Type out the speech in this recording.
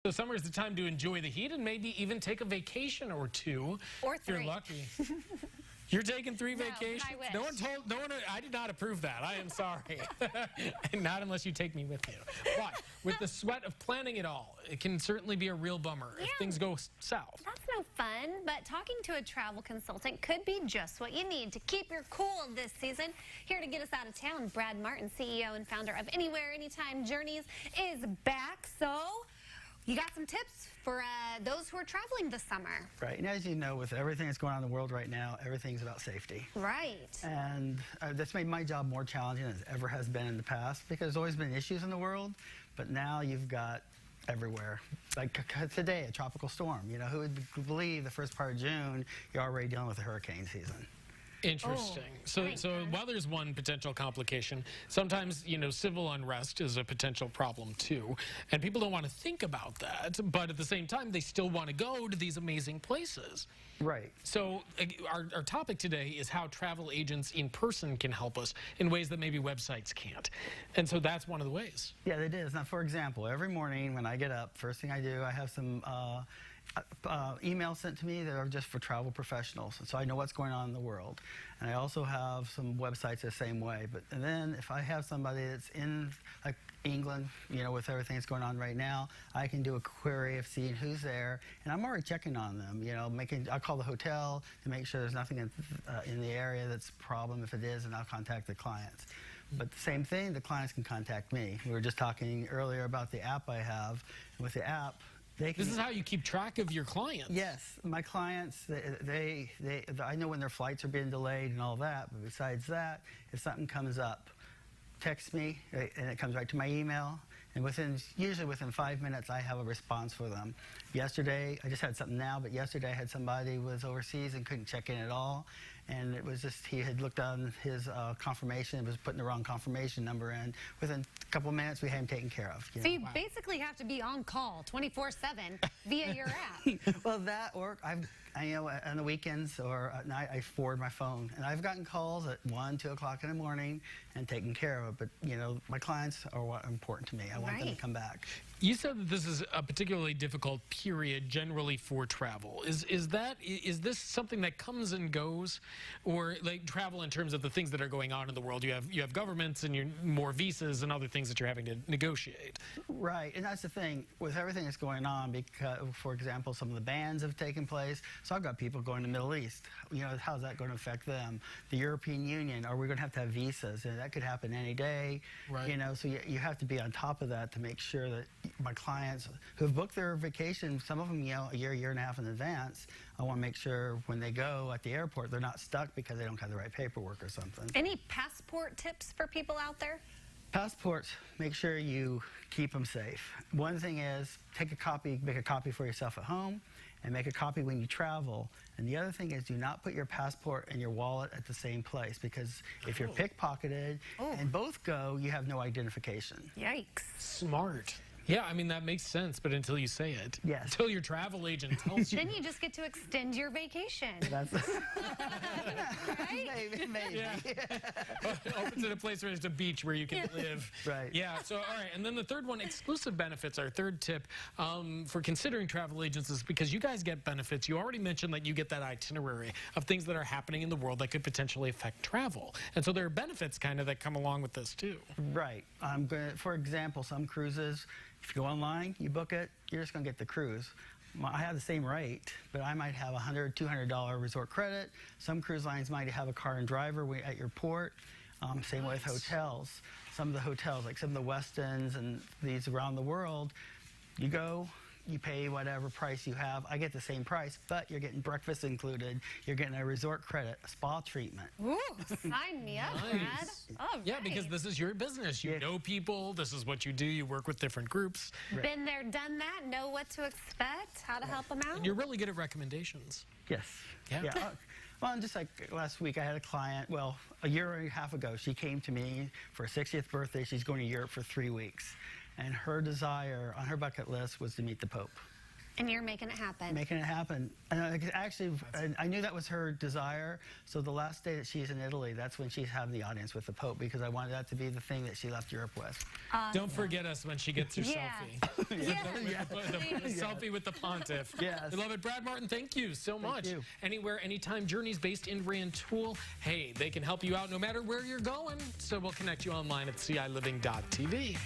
So summer is the time to enjoy the heat and maybe even take a vacation or two. Or if you're 3. lucky. You're taking 3 vacations? I wish. No one, I did not approve that. I am sorry. Not unless you take me with you. But with the sweat of planning it all, it can certainly be a real bummer if things go south. That's no fun, but talking to a travel consultant could be just what you need to keep your cool this season. Here to get us out of town, Brad Martin, CEO and founder of Anywhere, Anytime Journeys, is back. So you got some tips for those who are traveling this summer. Right, and as you know, with everything that's going on in the world right now, everything's about safety. Right. And that's made my job more challenging than it ever has been in the past, because there's always been issues in the world, but now you've got everywhere. Like today, a tropical storm. You know, who would believe the first part of June, you're already dealing with the hurricane season. Interesting. So while there's one potential complication, sometimes, you know, civil unrest is a potential problem too. And people don't want to think about that, but at the same time, they still want to go to these amazing places. Right. So our topic today is how travel agents in person can help us in ways that maybe websites can't. And so that's one of the ways. Yeah, it is. Now, for example, every morning when I get up, first thing I do, I have some emails sent to me that are just for travel professionals, so I know what's going on in the world. And I also have some websites the same way. And then if I have somebody that's in like England, you know, with everything that's going on right now, I can do a query of seeing who's there, and I'm already checking on them. You know, I call the hotel to make sure there's nothing in the area that's a problem. If it is, and I'll contact the clients. But the same thing, the clients can contact me. We were just talking earlier about the app I have. And with the app, this is how you keep track of your clients. Yes, my clients, I know when their flights are being delayed and all that, but besides that, if something comes up, text me, and it comes right to my email, and usually within 5 minutes, I have a response for them. Yesterday, I just had something now, but yesterday I had somebody who was overseas and couldn't check in at all, and it was just, he had looked on his confirmation, was putting the wrong confirmation number in. Within a couple of minutes, we had him taken care of. So you basically have to be on call 24/7 via your app. Well, that, or I know on the weekends or at night, I forward my phone. And I've gotten calls at 1, 2 o'clock in the morning and taken care of it. But, you know, my clients are what are important to me. I want them to come back. You said that this is a particularly difficult period generally for travel. Is this something that comes and goes, or like travel in terms of the things that are going on in the world? You have governments and more visas and other things that you're having to negotiate. Right, and that's the thing with everything that's going on. Because, for example, some of the bans have taken place. So I've got people going to the Middle East. You know, how's that going to affect them? The European Union, are we going to have visas? And that could happen any day. Right. You know, so you have to be on top of that to make sure that my clients who have booked their vacation, some of them, you know, a year and a half in advance, I want to make sure when they go at the airport, they're not stuck because they don't have the right paperwork or something. Any passport tips for people out there? Passports, make sure you keep them safe. One thing is, make a copy for yourself at home, and make a copy when you travel. And the other thing is, do not put your passport and your wallet at the same place, because if you're pickpocketed and both go, you have no identification. Yikes. Smart. Yeah, I mean, that makes sense, but until you say it. Yes. Until your travel agent tells you. Then you just get to extend your vacation. That's right? Maybe. Yeah. Opens at a place where there's a beach where you can live. Right. Yeah, so all right. And then the third one, exclusive benefits, our third tip for considering travel agents, is because you guys get benefits. You already mentioned that you get that itinerary of things that are happening in the world that could potentially affect travel. And so there are benefits kind of that come along with this too. Right. For example, some cruises, if you go online, you book it, you're just going to get the cruise. I have the same rate, but I might have $100, $200 resort credit. Some cruise lines might have a car and driver at your port. Same way with hotels. Some of the hotels, like some of the Westins and these around the world, you go, you pay whatever price you have. I get the same price, but you're getting breakfast included. You're getting a resort credit, a spa treatment. Ooh, sign me up, Brad. Oh, yeah, because this is your business. You know people. This is what you do. You work with different groups. Right. Been there, done that, know what to expect, how to help them out. And you're really good at recommendations. Yes. Yeah. Well, and just like last week, I had a client, well, a year and a half ago, she came to me for her 60th birthday. She's going to Europe for 3 weeks. And her desire on her bucket list was to meet the Pope. And you're making it happen. Making it happen. And actually, I knew that was her desire. So the last day that she's in Italy, that's when she's having the audience with the Pope, because I wanted that to be the thing that she left Europe with. Don't forget us when she gets her selfie. The selfie with the pontiff. Yes. Beloved Brad Martin, thank you so much. you. Anywhere, anytime journeys based in Rantoul. Hey, they can help you out no matter where you're going. So we'll connect you online at ciliving.tv.